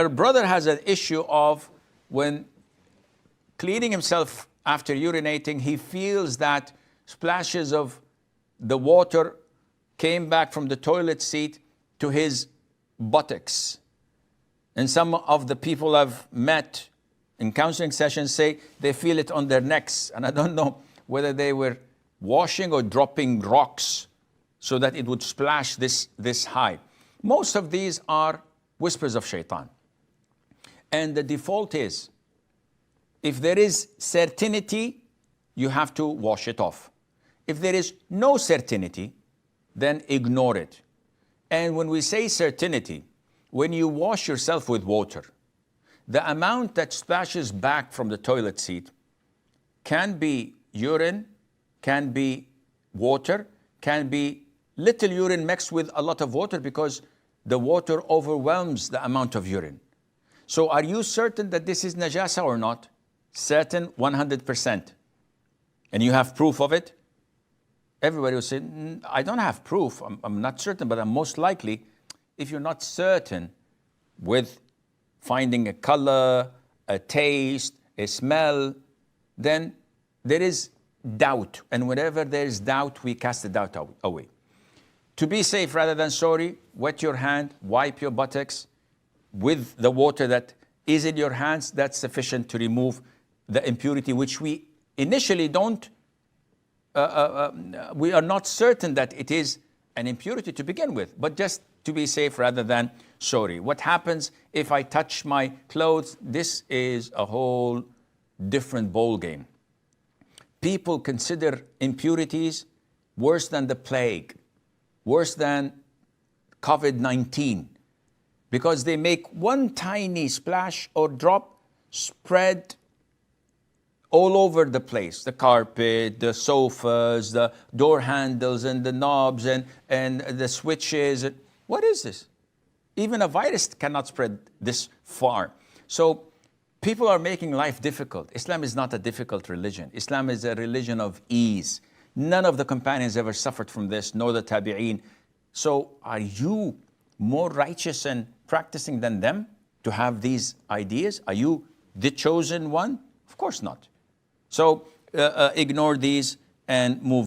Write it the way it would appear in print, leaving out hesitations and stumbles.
Our brother has an issue of when cleaning himself after urinating, he feels that splashes of the water came back from the toilet seat to his buttocks. And some of the people I've met in counseling sessions say they feel it on their necks. And I don't know whether they were washing or dropping rocks so that it would splash this high. Most of these are whispers of Shaytan. And the default is, if there is certainty, you have to wash it off. If there is no certainty, then ignore it. And when we say certainty, when you wash yourself with water, the amount that splashes back from the toilet seat can be urine, can be water, can be little urine mixed with a lot of water because the water overwhelms the amount of urine. So are you certain that this is najasa or not? Certain 100%. And you have proof of it? Everybody will say, I don't have proof. I'm not certain, but I'm most likely. If you're not certain with finding a color, a taste, a smell, then there is doubt. And whenever there is doubt, we cast the doubt away. To be safe rather than sorry, wet your hand, wipe your buttocks with the water that is in your hands. That's sufficient to remove the impurity, which we initially we are not certain that it is an impurity to begin with, but just to be safe rather than sorry. What happens if I touch my clothes? This is a whole different ball game. People consider impurities worse than the plague, worse than COVID-19, because they make one tiny splash or drop spread all over the place, the carpet, the sofas, the door handles and the knobs and the switches. What is this? Even a virus cannot spread this far. So people are making life difficult. Islam is not a difficult religion. Islam is a religion of ease. None of the companions ever suffered from this, nor the tabi'een. So are you more righteous and practicing than them to have these ideas? Are you the chosen one? Of course not. So ignore these and move